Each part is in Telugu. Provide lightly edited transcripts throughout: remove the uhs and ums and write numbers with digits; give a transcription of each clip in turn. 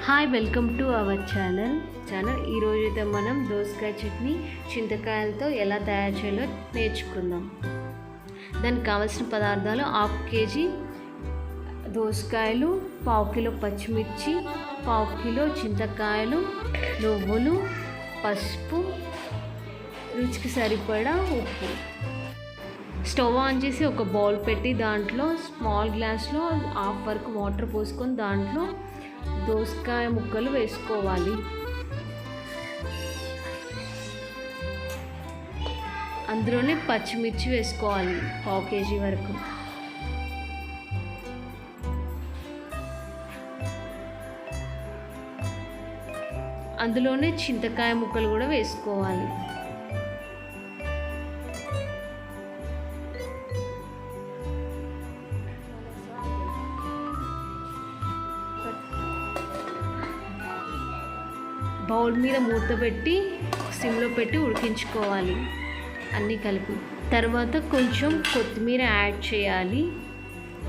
Hi, welcome to our channel. ఈరోజైతే మనం దోసకాయ చట్నీ చింతకాయలతో ఎలా తయారు చేయాలో నేర్చుకుందాం. దానికి కావాల్సిన పదార్థాలు: 1/2 kg దోసకాయలు, 1/4 kg పచ్చిమిర్చి, 1/4 kg చింతకాయలు, నువ్వులు, పసుపు, రుచికి సరిపడా ఉప్పు. స్టవ్ ఆన్ చేసి ఒక బౌల్ పెట్టి దాంట్లో స్మాల్ గ్లాస్లో 1/2 వరకు వాటర్ పోసుకొని దాంట్లో దోసకాయ ముక్కలు వేసుకోవాలి. అందులోనే పచ్చిమిర్చి వేసుకోవాలి 1/4 kg వరకు. అందులోనే చింతకాయ ముక్కలు కూడా వేసుకోవాలి. బౌల్ మీద మూత పెట్టి సిమ్లో పెట్టి ఉడికించుకోవాలి అన్నీ కలిపి. తర్వాత కొంచెం కొత్తిమీర యాడ్ చేయాలి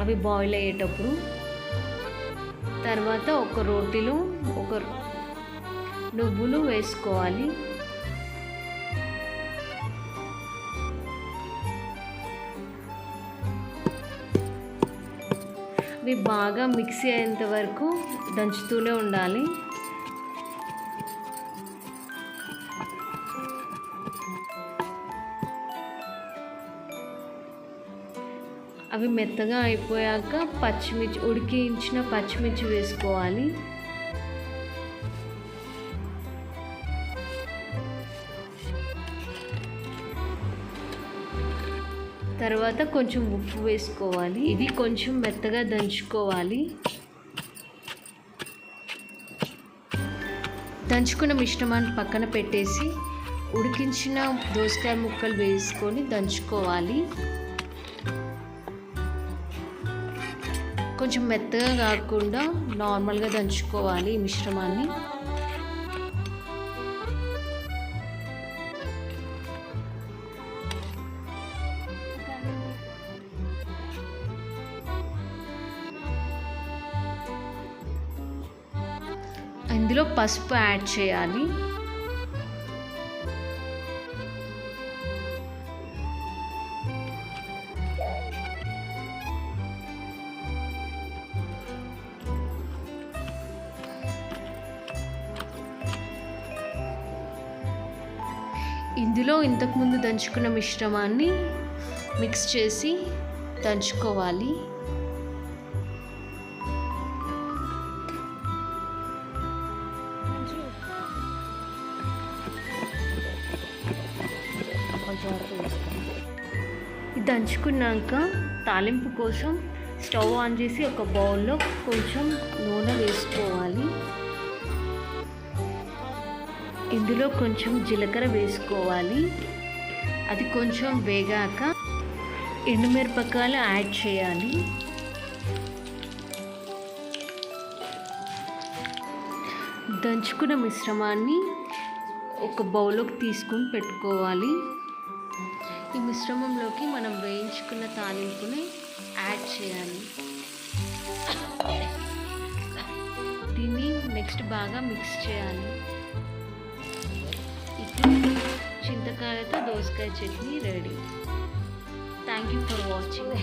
అవి బాయిల్ అయ్యేటప్పుడు. తర్వాత ఒక రోటిలో ఒక నువ్వులు వేసుకోవాలి. అవి బాగా మిక్సీ అయ్యేంత వరకు దంచుతూనే ఉండాలి. అవి మెత్తగా అయిపోయాక ఉడికించిన పచ్చిమిర్చి వేసుకోవాలి. తర్వాత కొంచెం ఉప్పు వేసుకోవాలి. ఇవి కొంచెం మెత్తగా దంచుకోవాలి. దంచుకున్న మిశ్రమాన్ని పక్కన పెట్టేసి ఉడికించిన దోసకాయ ముక్కలు వేసుకొని దంచుకోవాలి. కొంచెం మెత్తగా కాకుండా నార్మల్గా దంచుకోవాలి ఈ మిశ్రమాన్ని. ఇందులో పసుపు యాడ్ చేయాలి. ఇందులో ఇంతకుముందు దంచుకున్న మిశ్రమాన్ని మిక్స్ చేసి దంచుకోవాలి. ఇది దంచుకున్నాక తాలింపు కోసం స్టవ్ ఆన్ చేసి ఒక బౌల్లో కొంచెం నూనె వేసుకోవాలి. ఇందులో కొంచెం జీలకర్ర వేసుకోవాలి. అది కొంచెం వేగాక ఎండుమిరపకాయలు యాడ్ చేయాలి. దంచుకున్న మిశ్రమాన్ని ఒక బౌల్లోకి తీసుకొని పెట్టుకోవాలి. ఈ మిశ్రమంలోకి మనం వేయించుకున్న తాలింపుని యాడ్ చేయాలి. దీన్ని నెక్స్ట్ బాగా మిక్స్ చేయాలి. చింతకాయలతో దోసకాయ chutney ready. Thank you for watching.